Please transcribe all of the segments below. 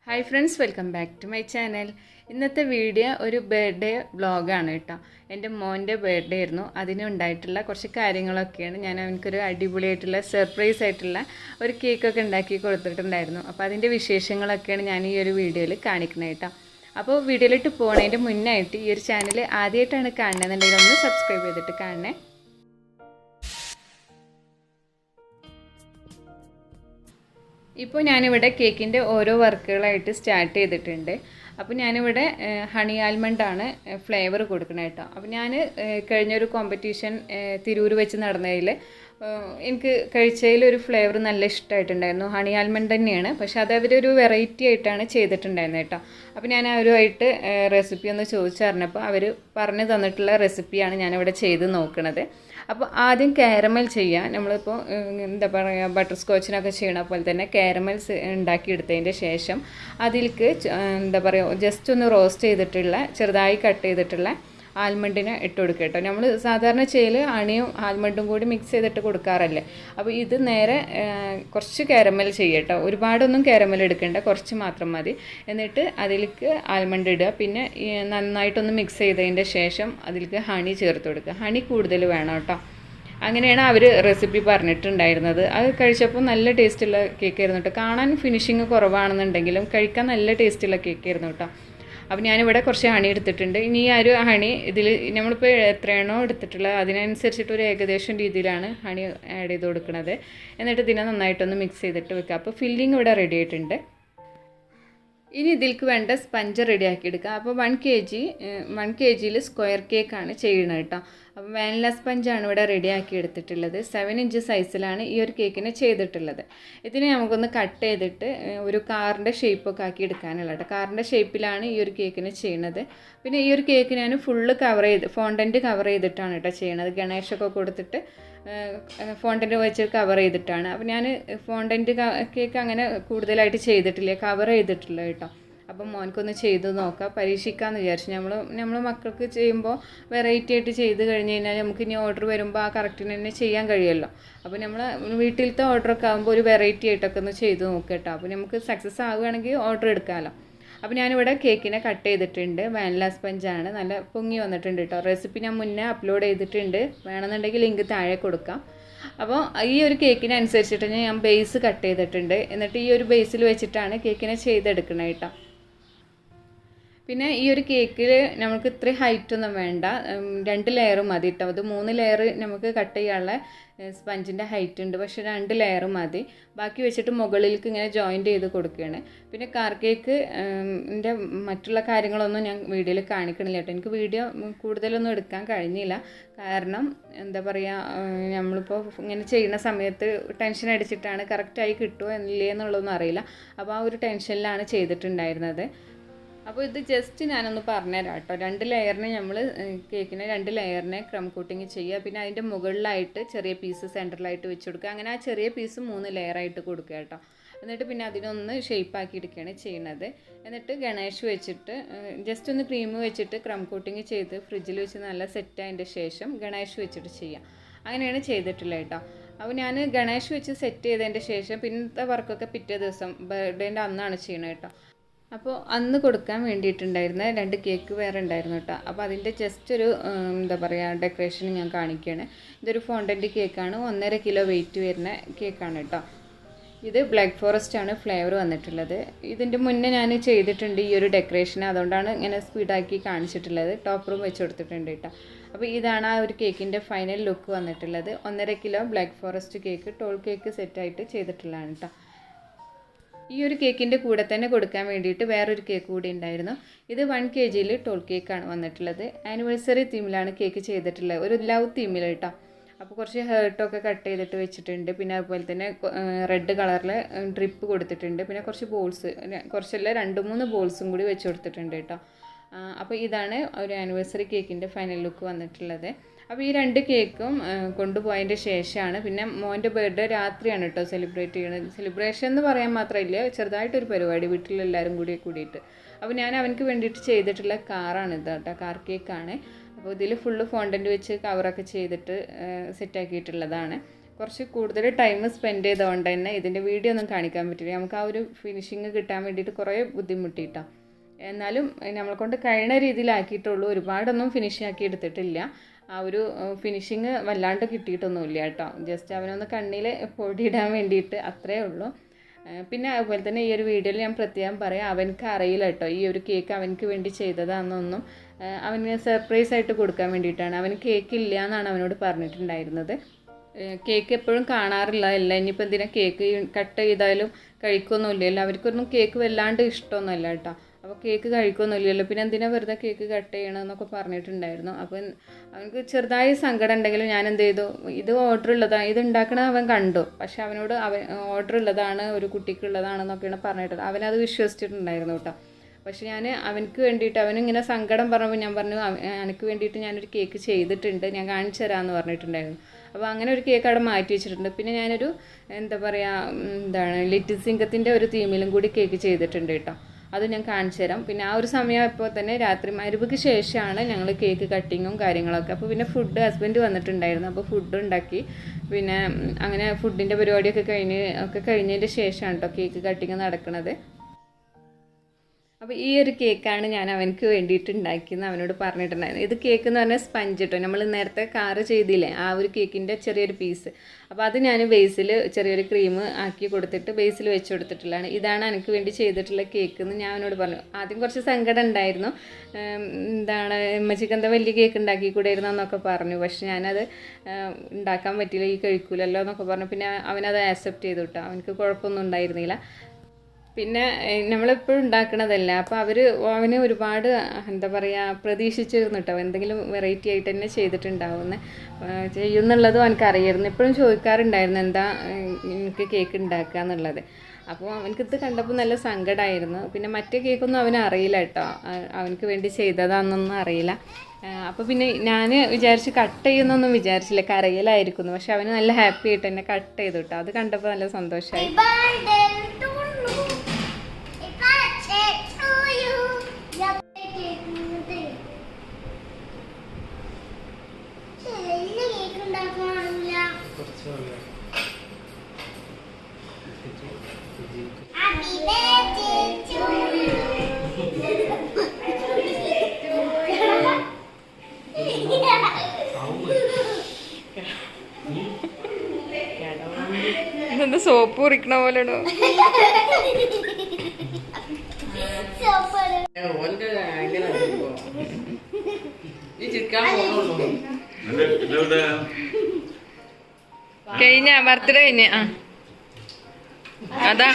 Hi friends, welcome back to my channel. ഇന്നത്തെ video ഒരു birthday വ്ളോഗാണ് കേട്ടോ. എൻ്റെ മോൻ്റെ ബർത്ത്ഡേ ആയിരുന്നു. അതിനുണ്ടായിട്ടുള്ള കുറച്ച് കാര്യങ്ങളൊക്കെയാണ്. ഞാൻ അവനക്കൊരു അടിപൊളിയായിട്ടുള്ള സർപ്രൈസ് ആയിട്ടുള്ള ഒരു കേക്കൊക്കെ ഉണ്ടാക്കി കൊടുത്തിട്ടുണ്ടായിരുന്നു. അപ്പോൾ അതിൻ്റെ വിശേഷങ്ങളൊക്കെയാണ് ഞാൻ ഈ ഒരു വീഡിയോയിൽ കാണിക്കുന്നത് കേട്ടോ. അപ്പോൾ വീഡിയോയിലിട്ട് പോകുന്നതിൻ്റെ മുന്നായിട്ട് ഈ ഒരു ചാനൽ ആദ്യമായിട്ടാണ് കാണുന്നതെന്നുണ്ടെങ്കിൽ ഒന്ന് സബ്സ്ക്രൈബ് ചെയ്തിട്ട് കാണണേ. ഇപ്പോൾ ഞാനിവിടെ കേക്കിൻ്റെ ഓരോ വർക്കുകളായിട്ട് സ്റ്റാർട്ട് ചെയ്തിട്ടുണ്ട്. അപ്പോൾ ഞാനിവിടെ ഹണി ആൽമണ്ടാണ് ഫ്ലേവർ കൊടുക്കുന്നത് കേട്ടോ. അപ്പോൾ ഞാൻ കഴിഞ്ഞൊരു കോമ്പറ്റീഷൻ തിരൂർ വെച്ച് നടന്നതിൽ എനിക്ക് കഴിച്ചതിൽ ഒരു ഫ്ലേവർ നല്ല ഇഷ്ടമായിട്ടുണ്ടായിരുന്നു. ഹണി ആൽമണ്ട് തന്നെയാണ്, പക്ഷെ അത് അവരൊരു വെറൈറ്റി ആയിട്ടാണ് ചെയ്തിട്ടുണ്ടായിരുന്നത് കേട്ടോ. അപ്പോൾ ഞാൻ അവരുമായിട്ട് റെസിപ്പി ഒന്ന് ചോദിച്ചറിഞ്ഞപ്പോൾ അവർ പറഞ്ഞു തന്നിട്ടുള്ള റെസിപ്പിയാണ് ഞാനിവിടെ ചെയ്ത് നോക്കുന്നത്. അപ്പോൾ ആദ്യം കാരമൽ ചെയ്യാം. നമ്മളിപ്പോൾ എന്താ പറയുക, ബട്ടർ സ്കോച്ചിനൊക്കെ ചെയ്യണ പോലെ തന്നെ കാരമൽസ് ഉണ്ടാക്കിയെടുത്തതിൻ്റെ ശേഷം അതിലേക്ക് എന്താ പറയുക, ജസ്റ്റ് ഒന്ന് റോസ്റ്റ് ചെയ്തിട്ടുള്ള ചെറുതായി കട്ട് ചെയ്തിട്ടുള്ള ആൽമണ്ടിനെ ഇട്ട് കൊടുക്കുക കേട്ടോ. നമ്മൾ സാധാരണ ചെയ്യൽ അണിയും ആൽമണ്ടും കൂടി മിക്സ് ചെയ്തിട്ട് കൊടുക്കാറല്ലേ. അപ്പോൾ ഇത് നേരെ കുറച്ച് കാരമൽ ചെയ്യുക കേട്ടോ. ഒരുപാടൊന്നും കാരമൽ എടുക്കേണ്ട, കുറച്ച് മാത്രം മതി. എന്നിട്ട് അതിലേക്ക് ആൽമണ്ട് ഇടുക. പിന്നെ നന്നായിട്ടൊന്ന് മിക്സ് ചെയ്തതിൻ്റെ ശേഷം അതിലേക്ക് ഹണി ചേർത്ത് കൊടുക്കുക. ഹണി കൂടുതൽ വേണം കേട്ടോ. അങ്ങനെയാണ് അവർ റെസിപ്പി പറഞ്ഞിട്ടുണ്ടായിരുന്നത്. അത് കഴിച്ചപ്പോൾ നല്ല ടേസ്റ്റുള്ള കേക്കായിരുന്നു കേട്ടോ. കാണാൻ ഫിനിഷിങ് കുറവാണെന്നുണ്ടെങ്കിലും കഴിക്കാൻ നല്ല ടേസ്റ്റുള്ള കേക്കായിരുന്നു കേട്ടോ. അപ്പോൾ ഞാനിവിടെ കുറച്ച് ഹണി എടുത്തിട്ടുണ്ട്. ഇനി ആ ഒരു ഹണി ഇതിൽ നമ്മളിപ്പോൾ എത്രയാണോ എടുത്തിട്ടുള്ളത് അതിനനുസരിച്ചിട്ട് ഒരു ഏകദേശം രീതിയിലാണ് ഹണി ആഡ് ചെയ്ത് കൊടുക്കുന്നത്. എന്നിട്ട് ഇതിനെ നന്നായിട്ടൊന്ന് മിക്സ് ചെയ്തിട്ട് വെക്കുക. അപ്പോൾ ഫില്ലിങ് ഇവിടെ റെഡി ആയിട്ടുണ്ട്. ഇനി ഇതിലേക്ക് വേണ്ട സ്പഞ്ച് റെഡിയാക്കി എടുക്കുക. അപ്പോൾ 1 kg സ്ക്വയർ കേക്കാണ് ചെയ്യുന്നത് കേട്ടോ. അപ്പോൾ വാനില സ്പഞ്ചാണ് ഇവിടെ റെഡിയാക്കി എടുത്തിട്ടുള്ളത്. 7 ഇഞ്ച് സൈസിലാണ് ഈ ഒരു കേക്കിനെ ചെയ്തിട്ടുള്ളത്. ഇതിനെ നമുക്കൊന്ന് കട്ട് ചെയ്തിട്ട് ഒരു കാറിൻ്റെ ഷേപ്പൊക്കെ ആക്കി എടുക്കാനുള്ള കേട്ടോ. കാറിൻ്റെ ഷേപ്പിലാണ് ഈ ഒരു കേക്കിനെ ചെയ്യുന്നത്. പിന്നെ ഈ ഒരു കേക്ക് ഞാൻ ഫുള്ള് ഫോണ്ടൻറ്റ് കവർ ചെയ്തിട്ടാണ് കേട്ടോ ചെയ്യണത്. ഗണേഷൊക്കെ കൊടുത്തിട്ട് ഫോണ്ടൻറ്റ് വെച്ച് കവർ ചെയ്തിട്ടാണ്. അപ്പോൾ ഞാൻ ഫോണ്ടൻറ്റ് കേക്ക് അങ്ങനെ കൂടുതലായിട്ട് ചെയ്തിട്ടില്ല, കവർ ചെയ്തിട്ടില്ല കേട്ടോ. അപ്പം മോനക്കൊന്ന് ചെയ്ത് നോക്കാം, പരീക്ഷിക്കാമെന്ന് വിചാരിച്ചു. നമ്മൾ മക്കൾക്ക് ചെയ്യുമ്പോൾ വെറൈറ്റി ആയിട്ട് ചെയ്ത് കഴിഞ്ഞ് കഴിഞ്ഞാൽ നമുക്ക് ഇനി ഓർഡർ വരുമ്പോൾ ആ കറക്റ്റിന് തന്നെ ചെയ്യാൻ കഴിയുമല്ലോ. അപ്പോൾ നമ്മൾ വീട്ടിലത്തെ ഓർഡറൊക്കെ ആകുമ്പോൾ ഒരു വെറൈറ്റി ആയിട്ടൊക്കെ ഒന്ന് ചെയ്ത് നോക്കാം കേട്ടോ. അപ്പോൾ നമുക്ക് സക്സസ് ആവുകയാണെങ്കിൽ ഓർഡർ എടുക്കാമല്ലോ. അപ്പോൾ ഞാനിവിടെ കേക്കിനെ കട്ട് ചെയ്തിട്ടുണ്ട്. വാനില സ്പഞ്ചാണ്, നല്ല പൊങ്ങി വന്നിട്ടുണ്ട് കേട്ടോ. റെസിപ്പി ഞാൻ മുന്നേ അപ്ലോഡ് ചെയ്തിട്ടുണ്ട്, വേണമെന്നുണ്ടെങ്കിൽ ലിങ്ക് താഴെ കൊടുക്കാം. അപ്പോൾ ഈ ഒരു കേക്കിനനുസരിച്ചിട്ട് ഞാൻ ബേസ് കട്ട് ചെയ്തിട്ടുണ്ട്. എന്നിട്ട് ഈ ഒരു ബേസിൽ വെച്ചിട്ടാണ് കേക്കിനെ ചെയ്തെടുക്കുന്നത് കേട്ടോ. പിന്നെ ഈ ഒരു കേക്കിൽ നമുക്ക് ഇത്രയും ഹൈറ്റൊന്നും വേണ്ട, 2 ലെയർ മതി കേട്ടോ. അത് 3 ലെയർ നമുക്ക് കട്ട് ചെയ്യാനുള്ള സ്പഞ്ചിൻ്റെ ഹൈറ്റ് ഉണ്ട്, പക്ഷേ 2 ലെയർ മതി. ബാക്കി വെച്ചിട്ട് മുകളിലേക്ക് ഇങ്ങനെ ജോയിൻറ്റ് ചെയ്ത് കൊടുക്കുകയാണ്. പിന്നെ കാർ കേക്ക് മറ്റുള്ള കാര്യങ്ങളൊന്നും ഞാൻ വീഡിയോയിൽ കാണിക്കണില്ല കേട്ടോ. എനിക്ക് വീഡിയോ കൂടുതലൊന്നും എടുക്കാൻ കഴിഞ്ഞില്ല. കാരണം എന്താ പറയുക, നമ്മളിപ്പോൾ ഇങ്ങനെ ചെയ്യുന്ന സമയത്ത് ടെൻഷൻ അടിച്ചിട്ടാണ് കറക്റ്റായി കിട്ടുമോ ഇല്ലേ എന്നുള്ളതൊന്നും അറിയില്ല. അപ്പോൾ ആ ഒരു ടെൻഷനിലാണ് ചെയ്തിട്ടുണ്ടായിരുന്നത്. അപ്പോൾ ഇത് ജസ്റ്റ് ഞാനൊന്ന് പറഞ്ഞുതരാം കേട്ടോ. 2 ലെയറിനെ നമ്മൾ കേക്കിനെ 2 ലെയറിനെ ക്രം കോട്ടിങ് ചെയ്യുക. പിന്നെ അതിൻ്റെ മുകളിലായിട്ട് ചെറിയ പീസ് സെൻറ്ററിലായിട്ട് വെച്ച് കൊടുക്കുക. അങ്ങനെ ആ ചെറിയ പീസ് 3 ലെയറായിട്ട് കൊടുക്കുക കേട്ടോ. എന്നിട്ട് പിന്നെ അതിനൊന്ന് ഷേപ്പാക്കി എടുക്കുകയാണ് ചെയ്യുന്നത്. എന്നിട്ട് ഗണേഷ് വെച്ചിട്ട് ജസ്റ്റ് ഒന്ന് ക്രീം വെച്ചിട്ട് ക്രം കോട്ടിങ് ചെയ്ത് ഫ്രിഡ്ജിൽ വെച്ച് നല്ല സെറ്റായതിൻ്റെ ശേഷം ഗണേഷ് വെച്ചിട്ട് ചെയ്യാം. അങ്ങനെയാണ് ചെയ്തിട്ടുള്ളത് കേട്ടോ. അപ്പോൾ ഞാൻ ഗണേഷ് വെച്ച് സെറ്റ് ചെയ്തതിൻ്റെ ശേഷം പിന്നത്തെ വർക്കൊക്കെ പിറ്റേ ദിവസം ബർത്ത്ഡേൻ്റെ അന്നാണ് ചെയ്യണത് കേട്ടോ. അപ്പോൾ അന്ന് കൊടുക്കാൻ വേണ്ടിയിട്ടുണ്ടായിരുന്ന 2 കേക്ക് വേറെ ഉണ്ടായിരുന്നു കേട്ടോ. അപ്പോൾ അതിൻ്റെ ജസ്റ്റ് ഒരു എന്താ പറയുക ഡെക്കറേഷൻ ഞാൻ കാണിക്കുകയാണ്. ഇതൊരു ഫോണ്ടൻറ്റ് കേക്കാണ്, 1.5 കിലോ വെയിറ്റ് വരുന്ന കേക്കാണ് കേട്ടോ. ഇത് ബ്ലാക്ക് ഫോറസ്റ്റ് ആണ് ഫ്ലേവർ വന്നിട്ടുള്ളത്. ഇതിൻ്റെ മുന്നേ ഞാൻ ചെയ്തിട്ടുണ്ട് ഈ ഒരു ഡെക്കറേഷൻ, അതുകൊണ്ടാണ് ഇങ്ങനെ സ്പീഡാക്കി കാണിച്ചിട്ടുള്ളത്. ടോപ്പറും വെച്ച് കൊടുത്തിട്ടുണ്ട് കേട്ടോ. അപ്പോൾ ഇതാണ് ആ ഒരു കേക്കിൻ്റെ ഫൈനൽ ലുക്ക് വന്നിട്ടുള്ളത്. 1.5 kilo black forest cake toll cake സെറ്റായിട്ട് ചെയ്തിട്ടുള്ളതാണ് കേട്ടോ. ഈ ഒരു കേക്കിൻ്റെ കൂടെ തന്നെ കൊടുക്കാൻ വേണ്ടിയിട്ട് വേറൊരു കേക്ക് കൂടി ഉണ്ടായിരുന്നു. ഇത് 1 kg ടോൾ കേക്കാണ് വന്നിട്ടുള്ളത്. ആനിവേഴ്സറി തീമിലാണ് കേക്ക് ചെയ്തിട്ടുള്ളത്, ഒരു ലവ് തീമിൽ കേട്ടോ. അപ്പോൾ കുറച്ച് ഹേർട്ടൊക്കെ കട്ട് ചെയ്തിട്ട് വെച്ചിട്ടുണ്ട്. പിന്നെ അതുപോലെ തന്നെ റെഡ് കളറിൽ ഡ്രിപ്പ് കൊടുത്തിട്ടുണ്ട്. പിന്നെ കുറച്ച് ബോൾസ്, കുറച്ചല്ല 2-3 ബോൾസും കൂടി വെച്ച് കൊടുത്തിട്ടുണ്ട് കേട്ടോ. അപ്പോൾ ഇതാണ് ഒരു ആനിവേഴ്സറി കേക്കിൻ്റെ ഫൈനൽ ലുക്ക് വന്നിട്ടുള്ളത്. അപ്പോൾ ഈ 2 കേക്കും കൊണ്ടുപോയതിൻ്റെ ശേഷമാണ് പിന്നെ മോൻ്റെ ബർത്ത്ഡേ രാത്രിയാണ് കേട്ടോ സെലിബ്രേറ്റ് ചെയ്യുന്നത്. സെലിബ്രേഷൻ എന്ന് പറയാൻ മാത്രമില്ല, ചെറുതായിട്ടൊരു പരിപാടി വീട്ടിലെല്ലാവരും കൂടിയിട്ട്. അപ്പോൾ ഞാൻ അവനക്ക് വേണ്ടിയിട്ട് ചെയ്തിട്ടുള്ള കാറാണ് ഇത് കേട്ടോ, കാർ കേക്കാണ്. അപ്പോൾ ഇതിൽ ഫുള്ള് ഫോണ്ടൻറ്റ് വെച്ച് കവറൊക്കെ ചെയ്തിട്ട് സെറ്റാക്കിയിട്ടുള്ളതാണ്. കുറച്ച് കൂടുതൽ ടൈം സ്പെൻഡ് ചെയ്തുകൊണ്ട് തന്നെ ഇതിൻ്റെ വീഡിയോ ഒന്നും കാണിക്കാൻ പറ്റില്ല. നമുക്ക് ആ ഒരു ഫിനിഷിങ് കിട്ടാൻ വേണ്ടിയിട്ട് കുറേ ബുദ്ധിമുട്ടിയിട്ടാണ്. എന്നാലും നമ്മളെ കൊണ്ട് കഴിയുന്ന രീതിയിലാക്കിയിട്ടുള്ളൂ. ഒരുപാടൊന്നും ഫിനിഷ് ആക്കി എടുത്തിട്ടില്ല. ആ ഒരു ഫിനിഷിങ് വല്ലാണ്ട് കിട്ടിയിട്ടൊന്നുമില്ല കേട്ടോ. ജസ്റ്റ് അവനൊന്ന് കണ്ണിൽ പൊടിയിടാൻ വേണ്ടിയിട്ട് അത്രയേ ഉള്ളൂ. പിന്നെ അതുപോലെ തന്നെ ഈ ഒരു വീഡിയോയിൽ ഞാൻ പ്രത്യേകം പറയാം, അവനക്ക് അറിയില്ല കേട്ടോ ഈ ഒരു കേക്ക് അവനക്ക് വേണ്ടി ചെയ്തതാണെന്നൊന്നും. അവന് സർപ്രൈസ് ആയിട്ട് കൊടുക്കാൻ വേണ്ടിയിട്ടാണ്. അവന് കേക്ക് ഇല്ല എന്നാണ് അവനോട് പറഞ്ഞിട്ടുണ്ടായിരുന്നത്. കേക്ക് എപ്പോഴും കാണാറില്ല. ഇനിയിപ്പോൾ എന്തിനാ കേക്ക് കട്ട് ചെയ്താലും കഴിക്കൊന്നുമില്ലല്ലോ. അവർക്കൊന്നും കേക്ക് വല്ലാണ്ട് ഇഷ്ടമൊന്നുമല്ല കേട്ടോ. അപ്പോൾ കേക്ക് കഴിക്കൊന്നുമില്ലല്ലോ, പിന്നെ എന്തിനാ വെറുതെ കേക്ക് കട്ട് ചെയ്യണമെന്നൊക്കെ പറഞ്ഞിട്ടുണ്ടായിരുന്നു. അപ്പോൾ അവനക്ക് ചെറുതായി സങ്കടം ഉണ്ടെങ്കിലും ഞാൻ എന്ത് ചെയ്തു, ഇത് ഓർഡർ ഉള്ളതാണ്, ഇത് ഉണ്ടാക്കണത് അവൻ കണ്ടു. പക്ഷെ അവനോട് ഓർഡർ ഉള്ളതാണ്, ഒരു കുട്ടിക്കുള്ളതാണെന്നൊക്കെയാണ് പറഞ്ഞിട്ടത്. അവനത് വിശ്വസിച്ചിട്ടുണ്ടായിരുന്നു കേട്ടോ. പക്ഷെ ഞാൻ അവനക്ക് വേണ്ടിയിട്ട്, അവനിങ്ങനെ സങ്കടം പറഞ്ഞപ്പോൾ ഞാൻ പറഞ്ഞു, എനിക്ക് വേണ്ടിയിട്ട് ഞാനൊരു കേക്ക് ചെയ്തിട്ടുണ്ട്, ഞാൻ കാണിച്ചു തരാമെന്ന് പറഞ്ഞിട്ടുണ്ടായിരുന്നു. അപ്പോൾ അങ്ങനെ ഒരു കേക്ക് അവിടെ മാറ്റി വെച്ചിട്ടുണ്ട്. പിന്നെ ഞാനൊരു എന്താ പറയുക, ലിറ്റിൽ സിംഗത്തിൻ്റെ ഒരു തീമിലും കൂടി കേക്ക് ചെയ്തിട്ടുണ്ട് കേട്ടോ. അത് ഞാൻ കാണിച്ചു തരാം. പിന്നെ ആ ഒരു സമയം ഇപ്പോൾ തന്നെ രാത്രി മഗ്‌രിബിക്ക് ശേഷമാണ് ഞങ്ങൾ കേക്ക് കട്ടിങ്ങും കാര്യങ്ങളൊക്കെ. അപ്പോൾ പിന്നെ ഫുഡ് ഹസ്ബൻഡ് വന്നിട്ടുണ്ടായിരുന്നു. അപ്പോൾ ഫുഡ് ഉണ്ടാക്കി. പിന്നെ അങ്ങനെ ഫുഡിൻ്റെ പരിപാടിയൊക്കെ കഴിഞ്ഞതിൻ്റെ ശേഷമാണ് കേട്ടോ കേക്ക് കട്ടിങ് നടക്കുന്നത്. അപ്പോൾ ഈ ഒരു കേക്കാണ് ഞാൻ അവനക്ക് വേണ്ടിയിട്ട് ഉണ്ടാക്കിയെന്ന് അവനോട് പറഞ്ഞിട്ടുണ്ടായിരുന്നു. ഇത് കേക്ക് എന്ന് പറഞ്ഞാൽ സ്പഞ്ച് കേട്ടോ, നമ്മൾ നേരത്തെ കാറ് ചെയ്തില്ലേ ആ ഒരു കേക്കിൻ്റെ ചെറിയൊരു പീസ്. അപ്പോൾ അത് ഞാൻ ബേസിൽ ചെറിയൊരു ക്രീം ആക്കി കൊടുത്തിട്ട് ബേസിൽ വെച്ച് കൊടുത്തിട്ടുള്ളതാണ്. ഇതാണ് എനിക്ക് വേണ്ടി ചെയ്തിട്ടുള്ള കേക്ക് എന്ന് ഞാൻ അവനോട് പറഞ്ഞു. ആദ്യം കുറച്ച് സങ്കടം ഉണ്ടായിരുന്നു, ഉമ്മച്ചിക്ക് എന്താ വലിയ കേക്ക് ഉണ്ടാക്കി കൂടെയായിരുന്നു എന്നൊക്കെ പറഞ്ഞു. പക്ഷെ ഞാനത് ഉണ്ടാക്കാൻ പറ്റില്ല, ഈ കഴിക്കൂലല്ലോ എന്നൊക്കെ പറഞ്ഞു. പിന്നെ അവനത് ആക്സെപ്റ്റ് ചെയ്തു കേട്ടോ, അവനക്ക് കുഴപ്പമൊന്നും ഉണ്ടായിരുന്നില്ല. പിന്നെ നമ്മളെപ്പോഴും ഉണ്ടാക്കണതല്ല. അപ്പോൾ അവന് ഒരുപാട് എന്താ പറയുക പ്രതീക്ഷിച്ചിരുന്നു കേട്ടോ, എന്തെങ്കിലും വെറൈറ്റി ആയിട്ട് തന്നെ ചെയ്യുന്നുള്ളതും എനിക്കറിയായിരുന്നു. എപ്പോഴും ചോദിക്കാറുണ്ടായിരുന്നു എന്താ എനിക്ക് കേക്ക് ഉണ്ടാക്കുക എന്നുള്ളത്. അപ്പോൾ അവനക്കിത് കണ്ടപ്പോൾ നല്ല സങ്കടമായിരുന്നു. പിന്നെ മറ്റേ കേക്കൊന്നും അവനറിയില്ല കേട്ടോ, അവനക്ക് വേണ്ടി ചെയ്തതാണെന്നൊന്നും അറിയില്ല. അപ്പോൾ പിന്നെ ഞാൻ വിചാരിച്ച് കട്ട് ചെയ്യുന്നൊന്നും വിചാരിച്ചില്ല, കരയിലായിരിക്കുന്നു. പക്ഷെ അവന് നല്ല ഹാപ്പി ആയിട്ട് തന്നെ കട്ട് ചെയ്തു കേട്ടോ. അത് കണ്ടപ്പോൾ നല്ല സന്തോഷമായി. ഇതെന്താ സോപ്പ് കുറിക്കണ പോലെയാണോ? കഴിഞ്ഞ ബർത്ത്ഡേ കഴിഞ്ഞ അതാ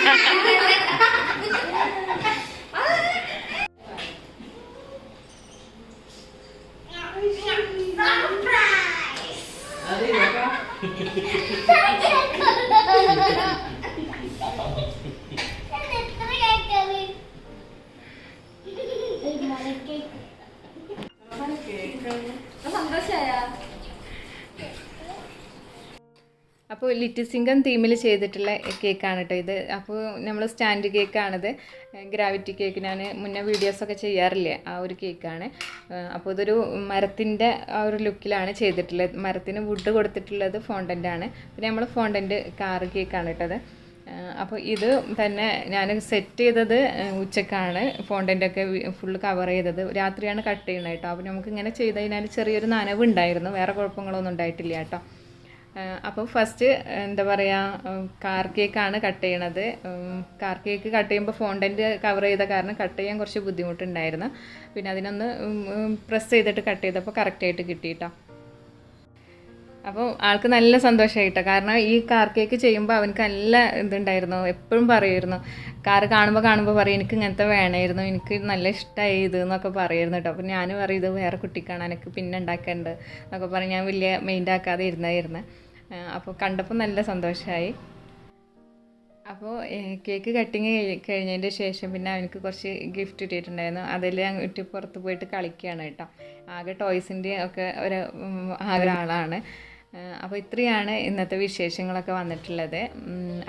അപ്പോൾ ലിറ്റിൽ സിംഗം തീമിൽ ചെയ്തിട്ടുള്ള കേക്കാണ് കേട്ടോ ഇത്. അപ്പോൾ നമ്മൾ സ്റ്റാൻഡ് കേക്കാണിത്, ഗ്രാവിറ്റി കേക്ക്. ഞാൻ മുന്നേ വീഡിയോസൊക്കെ ചെയ്യാറില്ലേ, ആ ഒരു കേക്കാണ്. അപ്പോൾ ഇതൊരു മരത്തിൻ്റെ ആ ഒരു ലുക്കിലാണ് ചെയ്തിട്ടുള്ളത്. മരത്തിന് വുഡ് കൊടുത്തിട്ടുള്ളത് ഫോണ്ടൻ്റാണ്. പിന്നെ നമ്മൾ ഫോണ്ടൻ്റ് കാർ കേക്കാണ് കേട്ടത്. അപ്പോൾ ഇത് തന്നെ ഞാൻ സെറ്റ് ചെയ്തത് ഉച്ചക്കാണ്. ഫോണ്ടൻ്റൊക്കെ ഫുള്ള് കവർ ചെയ്തത് രാത്രിയാണ് കട്ട് ചെയ്യണത് കേട്ടോ. അപ്പോൾ നമുക്കിങ്ങനെ ചെയ്ത് കഴിഞ്ഞാൽ ചെറിയൊരു നനവ് ഉണ്ടായിരുന്നു, വേറെ കുഴപ്പങ്ങളൊന്നും ഉണ്ടായിട്ടില്ല കേട്ടോ. അപ്പോൾ ഫസ്റ്റ് എന്താ പറയുക, കാർ കേക്കാണ് കട്ട് ചെയ്യണത്. കാർ കേക്ക് കട്ട് ചെയ്യുമ്പോൾ ഫോണ്ടൻ്റ് കവർ ചെയ്ത കാരണം കട്ട് ചെയ്യാൻ കുറച്ച് ബുദ്ധിമുട്ടുണ്ടായിരുന്നു. പിന്നെ അതിനൊന്ന് പ്രസ് ചെയ്തിട്ട് കട്ട് ചെയ്തപ്പോൾ കറക്റ്റായിട്ട് കിട്ടി കേട്ടോ. അപ്പോൾ ആൾക്ക് നല്ല സന്തോഷമായിട്ടോ, കാരണം ഈ കാർ കേക്ക് ചെയ്യുമ്പോൾ അവനക്ക് നല്ല ഇതുണ്ടായിരുന്നു. എപ്പോഴും പറയുമായിരുന്നു, കാറ് കാണുമ്പോൾ പറയും എനിക്ക് ഇങ്ങനത്തെ വേണമായിരുന്നു, എനിക്ക് നല്ല ഇഷ്ടമായി ഇത് എന്നൊക്കെ പറയുമായിരുന്നു കേട്ടോ. അപ്പോൾ ഞാൻ പറയും ഇത് വേറെ കുട്ടിക്കാണ്, എനിക്ക് പിന്നെ ഉണ്ടാക്കേണ്ടത് എന്നൊക്കെ പറഞ്ഞ് ഞാൻ വലിയ മെയിൻ്റ് ആക്കാതെ ഇരുന്നായിരുന്നു. അപ്പോൾ കണ്ടപ്പോൾ നല്ല സന്തോഷമായി. അപ്പോൾ കേക്ക് കട്ടിങ് കഴിഞ്ഞതിൻ്റെ ശേഷം പിന്നെ അവനക്ക് കുറച്ച് ഗിഫ്റ്റ് കിട്ടിയിട്ടുണ്ടായിരുന്നു. അതിൽ അങ്ങോട്ട് പുറത്ത് പോയിട്ട് കളിക്കുകയാണ് കേട്ടോ. ആകെ ടോയ്സിൻ്റെ ഒക്കെ ആളാണ്. അപ്പോൾ ഇത്രയാണ് ഇന്നത്തെ വിശേഷങ്ങളൊക്കെ വന്നിട്ടുള്ളത്.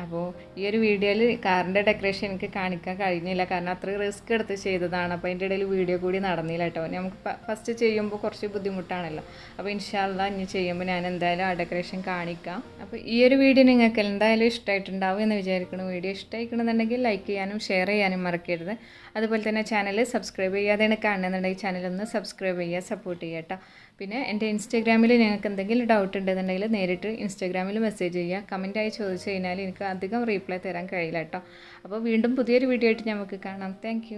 അപ്പോൾ ഈ ഒരു വീഡിയോയിൽ കാറിൻ്റെ ഡെക്കറേഷൻ എനിക്ക് കാണിക്കാൻ കഴിഞ്ഞില്ല, കാരണം അത്ര റിസ്ക് എടുത്ത് ചെയ്തതാണ്. അപ്പോൾ അതിൻ്റെ ഇടയിൽ വീഡിയോ കൂടി നടന്നില്ല കേട്ടോ. നമുക്ക് ഫസ്റ്റ് ചെയ്യുമ്പോൾ കുറച്ച് ബുദ്ധിമുട്ടാണല്ലോ. അപ്പോൾ ഇൻഷാ അല്ലാഹ് ഇനി ചെയ്യുമ്പോൾ ഞാൻ എന്തായാലും ആ ഡെക്കറേഷൻ കാണിക്കാം. അപ്പോൾ ഈ ഒരു വീഡിയോ നിങ്ങൾക്ക് എന്തായാലും ഇഷ്ടമായിട്ടുണ്ടാവും എന്ന് വിചാരിക്കുന്നു. വീഡിയോ ഇഷ്ടമായിക്കണമെന്നുണ്ടെങ്കിൽ ലൈക്ക് ചെയ്യാനും ഷെയർ ചെയ്യാനും മറക്കരുത്. അതുപോലെ തന്നെ ചാനൽ സബ്സ്ക്രൈബ് ചെയ്യാതെയാണ് കാണുന്നുണ്ടെങ്കിൽ ചാനലൊന്ന് സബ്സ്ക്രൈബ് ചെയ്യുക, സപ്പോർട്ട് ചെയ്യുക കേട്ടോ. പിന്നെ എൻ്റെ ഇൻസ്റ്റാഗ്രാമിൽ നിങ്ങൾക്ക് എന്തെങ്കിലും ഡൗട്ട് ഉണ്ടെന്നുണ്ടെങ്കിൽ നേരിട്ട് ഇൻസ്റ്റാഗ്രാമിൽ മെസ്സേജ് ചെയ്യുക. കമൻറ്റായി ചോദിച്ചു കഴിഞ്ഞാൽ എനിക്ക് അധികം റീപ്ലൈ തരാൻ കഴിയില്ല കേട്ടോ. അപ്പോൾ വീണ്ടും പുതിയൊരു വീഡിയോ ആയിട്ട് നമുക്ക് കാണാം. താങ്ക്